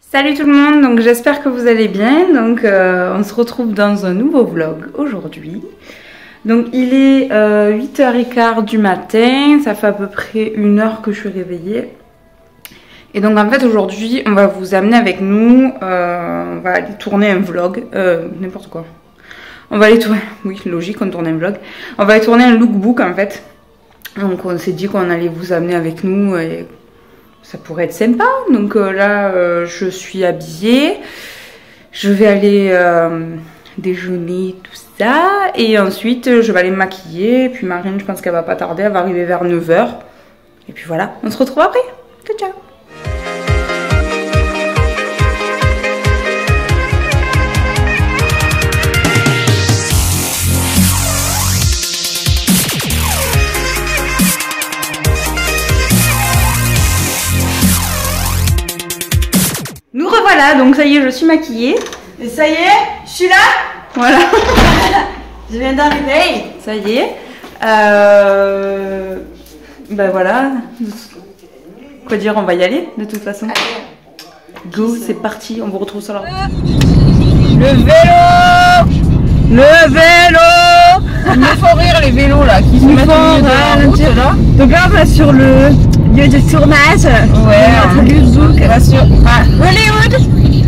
Salut tout le monde, donc j'espère que vous allez bien. Donc on se retrouve dans un nouveau vlog aujourd'hui. Donc il est 8h15 du matin, ça fait à peu près 1 heure que je suis réveillée. Et donc en fait aujourd'hui on va vous amener avec nous, on va aller tourner un vlog, n'importe quoi. On va aller tourner, oui logique on tourne un vlog. On va aller tourner un lookbook en fait. Donc on s'est dit qu'on allait vous amener avec nous et ça pourrait être sympa. Donc là je suis habillée, je vais aller déjeuner tout ça et ensuite je vais aller me maquiller. Puis Marine je pense qu'elle va pas tarder, elle va arriver vers 9h. Et puis voilà, on se retrouve après. Ciao ciao. Nous revoilà, donc ça y est, je suis maquillée. Et ça y est, je suis là. Voilà. Je viens d'arriver. Ça y est. Ben voilà. Quoi dire, on va y aller de toute façon. Go, c'est parti, on vous retrouve sur la route. Le vélo. Le vélo. Il me faut rire les vélos là qui se mettent au milieu de la route là. Donc là on va sur le lieu de tournage. Ouais. Notre lookbook. On va sur Hollywood.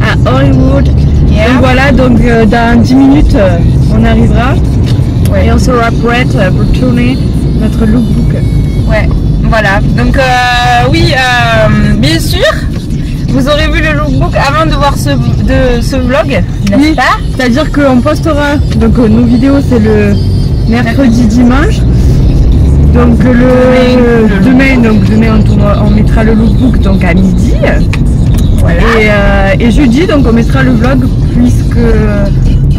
À Hollywood. Yeah. Donc voilà, donc dans 10 minutes on arrivera. Ouais. Et on sera prête pour tourner notre lookbook. Ouais. Voilà. Donc oui, bien sûr. Vous aurez vu le lookbook avant de voir ce vlog, n'est-ce pas? C'est-à-dire qu'on postera, donc nos vidéos c'est le mercredi, dimanche. Donc demain on mettra le lookbook donc à midi. Voilà. Et jeudi donc on mettra le vlog puisque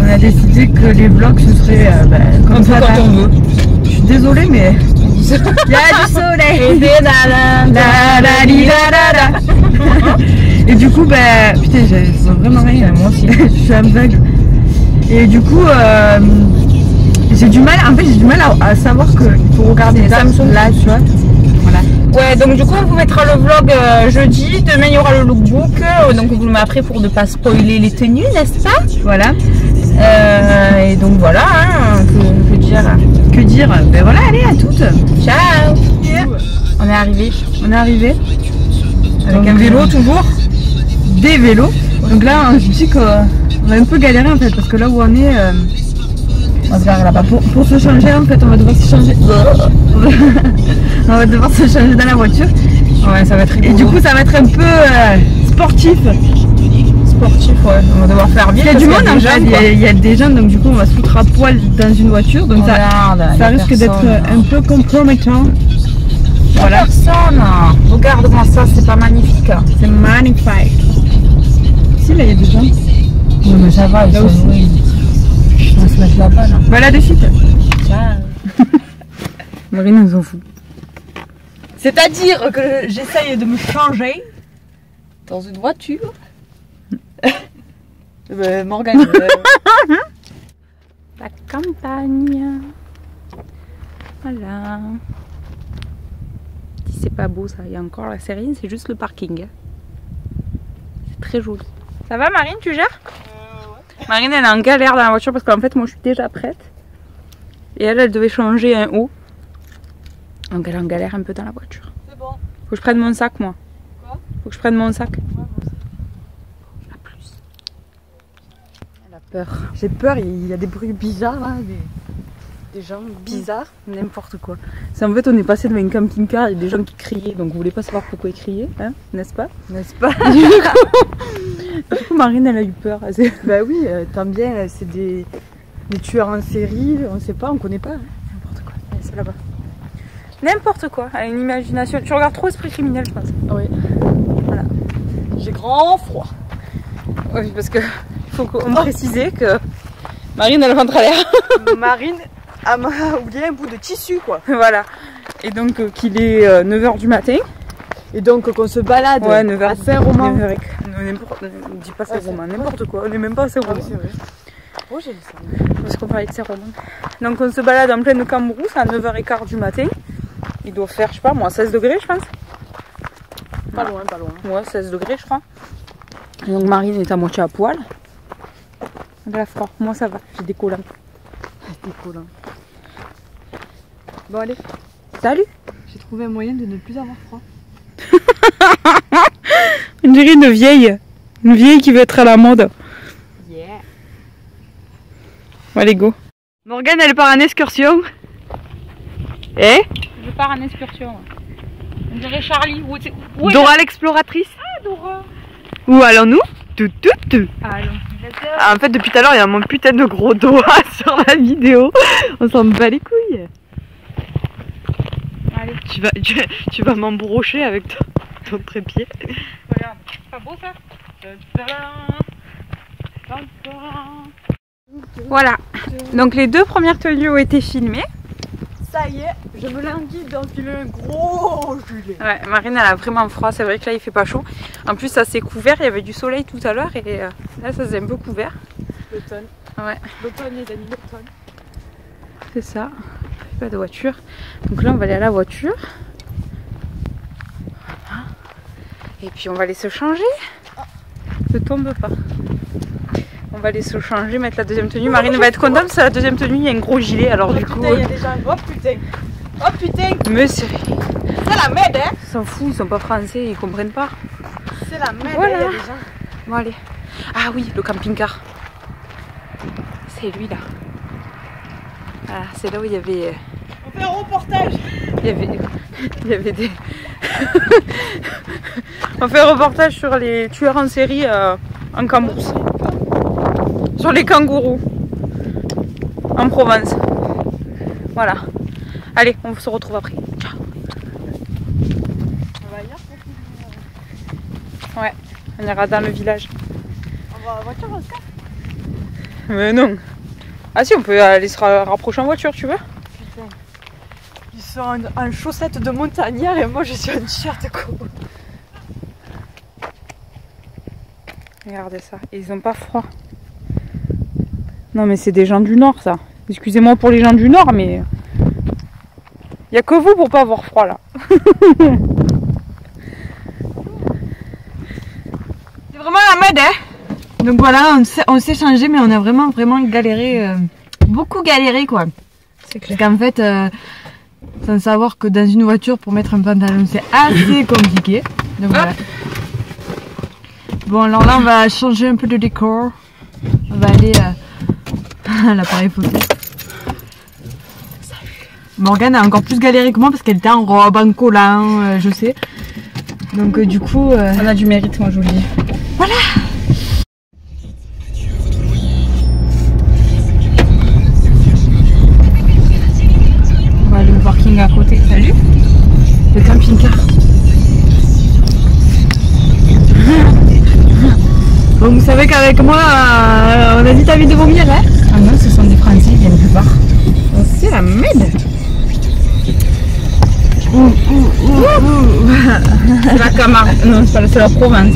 on a décidé que les vlogs ce serait comme ça quand on veut. Je suis désolée mais il y a du soleil. Et du coup putain je vois vraiment rien. Moi aussi je suis aveugle. Et du coup j'ai du mal à savoir qu'il faut regarder Samsung là tu vois. Voilà. Ouais, donc du coup on vous mettra le vlog jeudi, demain il y aura le lookbook, donc on vous le met après pour ne pas spoiler les tenues, n'est-ce pas? Voilà. Et donc voilà, hein, que dire? Que dire? Ben voilà, allez à toutes. Ciao. On est arrivé. Avec Donc, un vélo toujours. Des vélos. Donc là je dis qu'on va un peu galérer en fait parce que là où on est On va se faire là-bas. pour se changer en fait on va devoir se changer. On va devoir se changer dans la voiture. Ouais, ça va être rigolo. Et du coup ça va être un peu sportif. Sportif, ouais. On va devoir faire vite. Il y a du monde en déjà, fait, il y a des gens donc du coup on va se foutre à poil dans une voiture donc ça risque d'être un peu compromettant. Voilà. Personne. Regarde-moi ça, c'est pas magnifique. C'est magnifique. Si là il y a des gens. Non mais ça va, là aussi. On va se mettre là-bas là. Voilà de suite. Ciao. Marine nous en fout. C'est-à-dire que j'essaye de me changer dans une voiture. Morgane. La campagne. Voilà. Si c'est pas beau ça, il y a encore la série, c'est juste le parking. C'est très joli. Ça va Marine, tu gères? Ouais. Marine elle est en galère dans la voiture parce qu'en fait moi je suis déjà prête. Et elle devait changer un haut. Donc elle est en galère un peu dans la voiture. C'est bon. Faut que je prenne mon sac moi. Quoi? Faut que je prenne mon sac. Ouais, A plus. Elle a peur. j'ai peur, il y a des bruits bizarres là, des gens bizarres. N'importe quoi. C'est en fait on est passé devant une camping-car, il y a des gens qui criaient, donc vous voulez pas savoir pourquoi ils criaient, hein, n'est-ce pas? N'est-ce pas? Du coup Marine elle a eu peur. Bah oui, tant bien, c'est des tueurs en série, on sait pas, on connaît pas. Hein. N'importe quoi, allez, c'est là-bas. N'importe quoi, elle a une imagination. Tu regardes trop Esprit criminel je pense. Oui. Voilà. J'ai grand froid. Oui parce que il faut qu'on précise que Marine elle rentre à l'air. Marine m'a oublié un bout de tissu quoi. Voilà. Et donc qu'il est 9h du matin. Et donc qu'on se balade Ouais, 9h. à Saint-Romain. Ne dis pas Saint-Romain, n'importe quoi. On n'est même pas à Saint-Romain. Ah oui, c'est vrai. Oh, j'ai dit ça. Parce qu'on parlait de Saint-Romain. Donc on se balade en pleine Cambrousse à 9h15 du matin. Il doit faire, je sais pas moi, 16 degrés je pense. Pas loin, pas loin. Ouais, 16 degrés je crois. Et donc Marine est à moitié à poil. Elle a froid. Moi ça va, j'ai des collants. Des collants. Bon allez, salut. J'ai trouvé un moyen de ne plus avoir froid. On dirait une vieille qui veut être à la mode. Yeah. Bon, allez, go. Morgane, elle part en excursion. Eh? Je pars en excursion. On dirait Charlie. Où Dora l'exploratrice. Ah, Dora. Où allons-nous? Tout. Allons. En fait, depuis tout à l'heure, il y a mon putain de gros doigt sur la vidéo. On s'en bat les couilles. Allez. Tu vas m'embrocher avec ton trépied. Regarde, c'est pas beau ça? Voilà, donc les 2 premières tenues ont été filmées. Ça y est, je me languis dans le gros gilet. Ouais, Marine elle a vraiment froid, c'est vrai que là il fait pas chaud. En plus ça s'est couvert, il y avait du soleil tout à l'heure et là ça s'est un peu couvert. L'automne. Ouais. L'automne les amis, l'automne. C'est ça, pas de voiture. Donc là on va aller à la voiture. Voilà. Et puis on va aller se changer. Ne tombe pas. On va aller se changer, mettre la deuxième tenue. Marine va être contente parce que la deuxième tenue il y a un gros gilet alors du coup. Putain, il y a des gens. Oh putain. Oh putain. Mais c'est la merde hein. Ils s'en foutent, ils sont pas français, ils comprennent pas. C'est la merde, Voilà. il y a des gens. Bon allez. Ah oui, le camping-car. C'est lui là. Voilà, c'est là où il y avait. On fait un reportage. Il y avait des. On fait un reportage sur les tueurs en série en Cambrousse. Sur les kangourous. En Provence. Voilà. Allez, on se retrouve après. Ciao. On va ailleurs. Ouais, on ira dans le village. On va en voiture, on se casse. Mais non. Ah si, on peut aller se rapprocher en voiture, tu veux? Putain. Ils sont en chaussettes de montagnard et moi je suis en t-shirt quoi. Regardez ça, et ils ont pas froid. Non mais c'est des gens du Nord ça. Excusez-moi pour les gens du Nord mais... Il n'y a que vous pour pas avoir froid là. C'est vraiment la mode hein. Donc voilà, on s'est changé mais on a vraiment galéré. Beaucoup galéré quoi. C'est clair. Parce qu'en fait, sans savoir que dans une voiture pour mettre un pantalon c'est assez compliqué. Donc voilà. Bon alors là on va changer un peu de décor. On va aller à l'appareil photo. Morgane a encore plus galéré que moi parce qu'elle était en robe, en collant, je sais. Donc du coup... On a du mérite, moi je vous le dis. Voilà. On va aller au parking à côté. Salut. Le camping-car. Bon, vous savez qu'avec moi, on a vite envie de vomir, hein. Ah non, ce sont des Français, ils viennent du bar. Oh, c'est la merde. C'est la Camargue. Non, c'est pas c'est la Provence.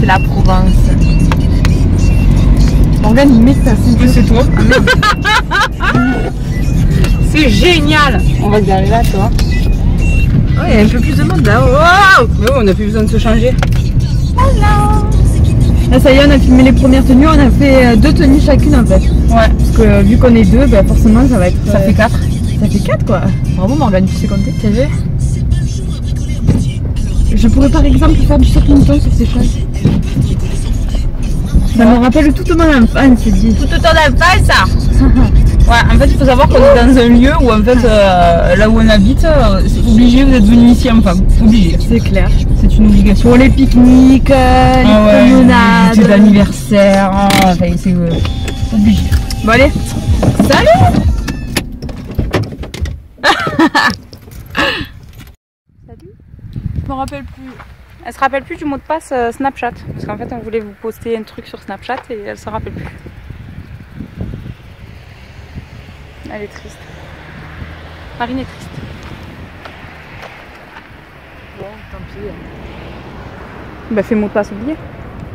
C'est la Provence. Morgane, il met ça. C'est toi. C'est génial. On va se garer là, tu vois. Oh, il y a un peu plus de monde là. Wow. Mais oui, on n'a plus besoin de se changer. Là, ça y est, on a filmé les premières tenues. On a fait 2 tenues chacune en fait. Ouais. Parce que vu qu'on est 2, bah, forcément ça va être. Ça fait 4. Ça fait 4 quoi. Bravo Morgane, tu sais compter. T'as vu? Je pourrais par exemple faire du saut mouton sur ces choses. Ça me rappelle toute mon enfance, c'est dit. Toute ton enfance, ça. Ouais, en fait, il faut savoir qu'on est dans un lieu où, en fait, là où on habite, c'est obligé, vous êtes venu ici enfin. Obligé. C'est clair. C'est une obligation. Pour les pique-niques, les promenades. Les anniversaires, enfin, c'est obligé. Bon allez. Salut. Salut. Je me rappelle plus. Elle se rappelle plus du mot de passe Snapchat. Parce qu'en fait, on voulait vous poster un truc sur Snapchat et elle se rappelle plus. Elle est triste. Marine est triste. Bon, tant pis. Bah, fais mot de passe oublié.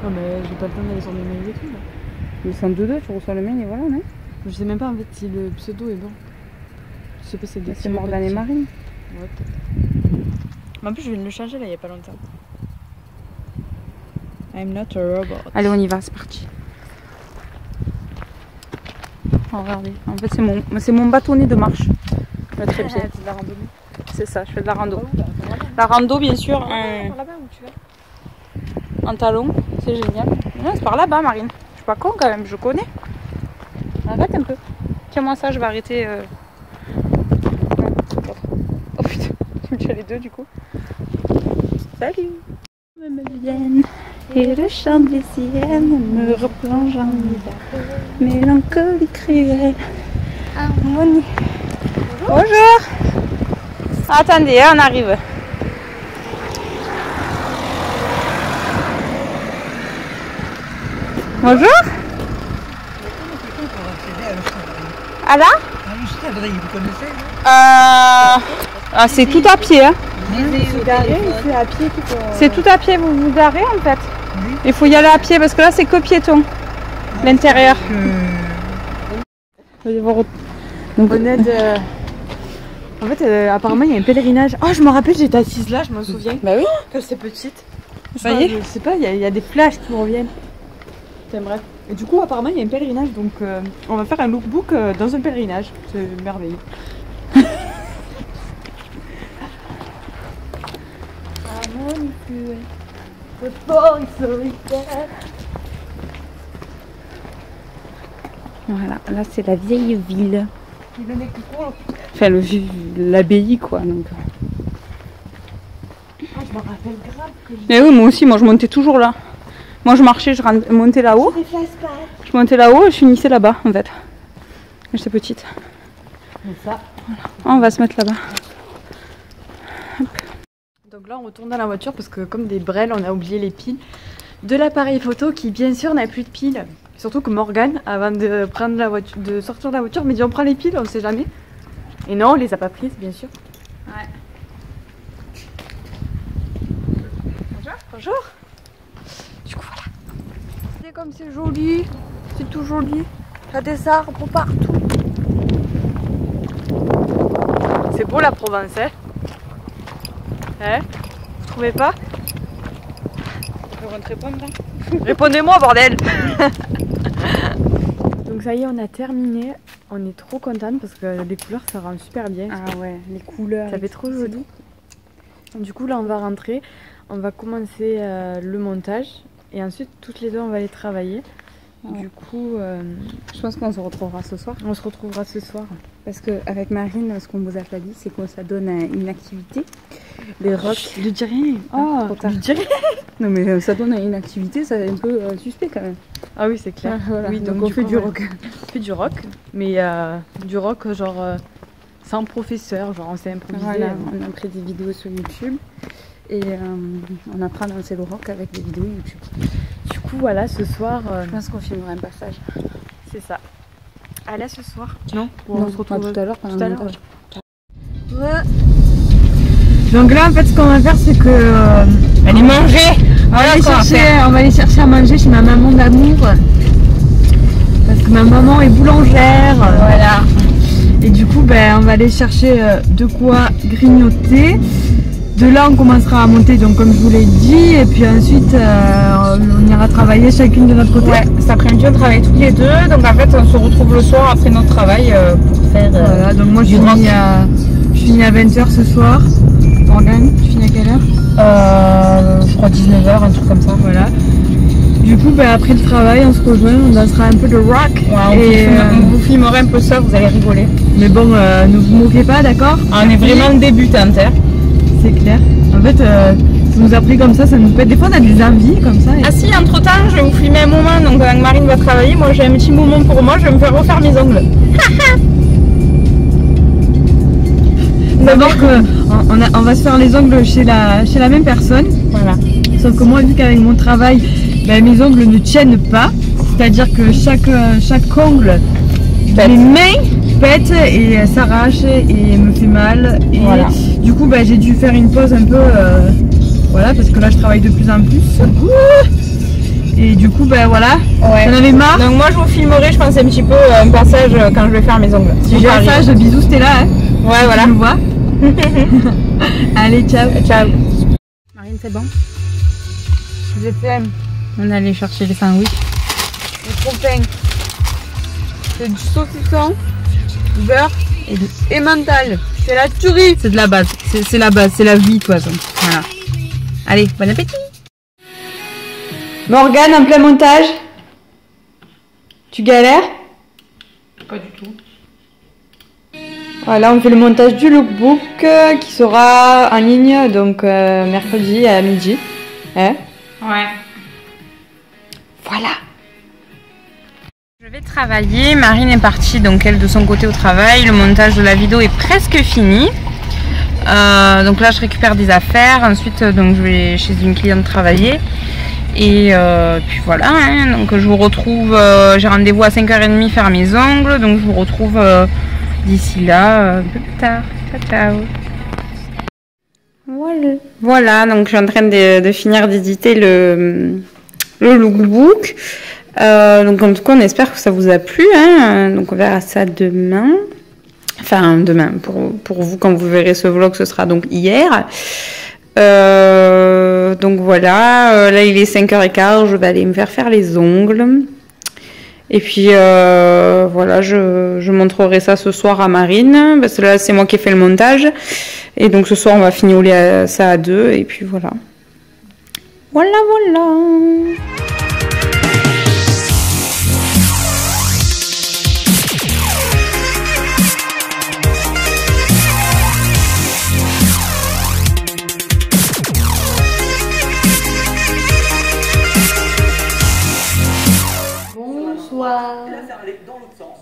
Non mais j'ai pas le temps d'aller sur mes mails et tout là. Mais c'est en 2-2, tu reçois le mail et voilà, non? Je sais même pas en fait si le pseudo est bon. Je sais pas si C'est Morgane et Marine. Ouais, peut-être. Mais en plus je viens de le changer là il y a pas longtemps. I'm not a robot. Allez, on y va, c'est parti. Oh, regardez, en fait c'est mon bâtonnet de marche. Le trépied. C'est de la randonnée. C'est ça, je fais de la rando. La rando, bien sûr, en talon, c'est génial. Non, c'est par là-bas, Marine. Je suis pas con quand même, je connais. Arrête un peu. Tiens-moi ça, je vais arrêter. Oh putain, tu me tiens les deux du coup. Salut. Me viennent et le chant des sirènes me replonge en hiver. Mélancolie cruelle. Harmonie. Bonjour. Attendez, on arrive. Bonjour. Ah là? Vous connaissez? C'est tout à pied. Hein. C'est tout à pied, vous vous garez en fait. Oui. Il faut y aller à pied parce que là c'est que piéton. L'intérieur. Donc on aide. En fait, apparemment il y a un pèlerinage. Oh, je me rappelle, j'étais assise là, je m'en souviens. Bah oui. Quand j'étais petite. Ça y est. Je sais pas, il y a des flashs qui me reviennent. Enfin, bref. Et du coup, apparemment il y a un pèlerinage, donc on va faire un lookbook dans un pèlerinage. C'est merveilleux. Voilà, là c'est la vieille ville. Enfin l'abbaye quoi. Donc. Ah, je me rappelle grave que Mais oui, moi aussi, moi je montais toujours là. Moi je marchais, je montais là-haut. Je montais là-haut et je finissais là-bas en fait. Quand j'étais petite. ça. Voilà. On va se mettre là-bas. Donc là on retourne dans la voiture parce que comme des brels on a oublié les piles de l'appareil photo qui bien sûr n'a plus de piles. Surtout que Morgane avant de prendre la voiture, de sortir de la voiture, m'a dit on prend les piles, on sait jamais. Et non, on les a pas prises bien sûr. Ouais. Bonjour. Du coup voilà. C'est comme c'est joli, c'est tout joli. Il y a des arbres partout. C'est beau la Provence, hein? Hein? Vous trouvez pas? Je rentre répondre là. Répondez-moi bordel. Donc ça y est, on a terminé. On est trop contente parce que les couleurs ça rend super bien. Ah ouais, les couleurs. Ça fait trop joli. Du coup là on va rentrer, on va commencer le montage et ensuite toutes les deux on va aller travailler. Ouais. Du coup je pense qu'on se retrouvera ce soir. on se retrouvera ce soir. Parce qu'avec Marine, ce qu'on vous a pas dit, c'est qu'on s'adonne à une activité. Les rocks. Je dis rien. Oh, trop tard. Je dis rien. Non mais ça donne à une activité, c'est un peu suspect quand même. Ah oui c'est clair. Ah, voilà. Oui, donc on fait du rock. On fait du rock, mais du rock genre sans professeur, genre on s'est improvisé. Voilà, on a pris des vidéos sur YouTube et on apprend à danser le rock avec des vidéos YouTube. Du coup voilà ce soir, Je pense qu'on filmera un passage. c'est ça. À là ce soir. Non, Non, on se retrouve tout à l'heure pendant le montage. Ouais. Donc là en fait ce qu'on va faire c'est que Allez manger. on va aller chercher à manger chez ma maman d'amour parce que ma maman est boulangère. Voilà. Et du coup ben, on va aller chercher de quoi grignoter. De là on commencera à monter donc comme je vous l'ai dit et puis ensuite on ira travailler chacune de notre côté. Ouais, cet après-midi on travaille tous les deux, donc en fait on se retrouve le soir après notre travail pour faire Voilà, donc moi je finis à 20h ce soir. Morgane, tu finis à quelle heure? je crois 19h, un truc comme ça. Voilà. Du coup ben, après le travail on se rejoint, on dansera un peu de rock. Ouais, on vous filmera un peu ça, vous allez rigoler. Mais bon, ne vous moquez pas, d'accord? On est vraiment débutante. Hein. C'est clair. En fait, ça nous a pris comme ça nous pète. Des fois, on a des envies comme ça. Ah si, entre temps, je vais vous filmer un moment. Donc, Marine va travailler. Moi, j'ai un petit moment pour moi. Je vais me faire refaire mes ongles. D'abord on va se faire les ongles chez la même personne. Voilà. Sauf que moi, vu qu'avec mon travail, ben, mes ongles ne tiennent pas. C'est-à-dire que chaque ongle, Pète. mes mains pètent et s'arrache et me fait mal. Et Voilà. du coup, ben, j'ai dû faire une pause un peu. Voilà, parce que là, je travaille de plus en plus. Et du coup, ben voilà, Ouais. j'en avais marre. Donc, moi, je vous filmerai, je pense, un petit peu un passage quand je vais faire mes ongles. Si j'ai un message, bisous, c'était là. Hein. Ouais, voilà. Tu me vois. Allez, ciao. Ciao. Marine, c'est bon? J'ai fait On est allé chercher les sandwichs. Le trop-plein. C'est du saucisson, beurre et mental. C'est la tuerie. C'est de la base. C'est la base. C'est la vie, toi. Voilà. Allez, bon appétit. Morgane en plein montage. Tu galères? Pas du tout. Voilà, on fait le montage du lookbook qui sera en ligne donc mercredi à midi. Hein? Ouais. Voilà. Je vais travailler. Marine est partie, donc elle de son côté au travail. Le montage de la vidéo est presque fini. Donc là, je récupère des affaires. Ensuite, donc je vais chez une cliente travailler. Et puis voilà. Hein, donc je vous retrouve. J'ai rendez-vous à 5h30 faire mes ongles. Donc je vous retrouve d'ici là un peu plus tard. Ciao, ciao. Voilà. Donc je suis en train de finir d'éditer le lookbook. Donc en tout cas on espère que ça vous a plu, hein. Donc on verra ça demain, enfin demain pour vous quand vous verrez ce vlog, ce sera donc hier. Donc voilà, là il est 5h15, je vais aller me faire les ongles et puis voilà, je montrerai ça ce soir à Marine parce que là c'est moi qui ai fait le montage et donc ce soir on va fignoler ça à deux et puis voilà. Bonsoir. Et là, ça allait dans l'autre sens.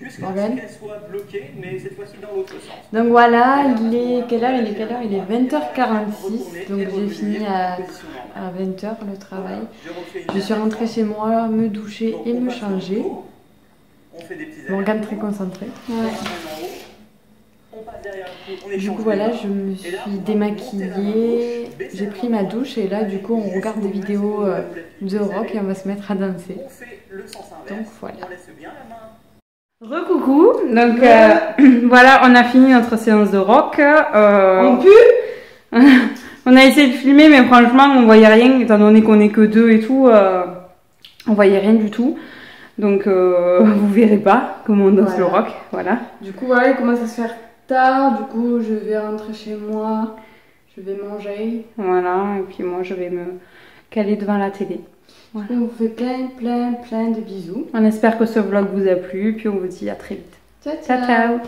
Jusqu'à ce Morgane. qu'elle soit bloquée, mais cette fois-ci dans l'autre sens. Donc voilà, il est quelle heure? Il est 20h46. Donc j'ai fini à 20h le travail. Je suis rentrée chez moi, me doucher et me changer. On fait des petits Morgane très concentrée. Du coup voilà, je me suis démaquillée, j'ai pris ma douche et là du coup on regarde des vidéos de rock et on va se mettre à danser. Donc voilà. Recoucou, donc voilà, on a fini notre séance de rock. On pue. On a essayé de filmer, mais franchement, on voyait rien, étant donné qu'on est que deux et tout, on voyait rien du tout. Donc vous verrez pas comment on danse le rock, voilà. Du coup voilà, il commence à se faire tard, du coup je vais rentrer chez moi, je vais manger. Voilà, et puis moi je vais me caler devant la télé. Voilà. Et on vous fait plein de bisous. On espère que ce vlog vous a plu, puis on vous dit à très vite. Ciao, Ciao, ciao.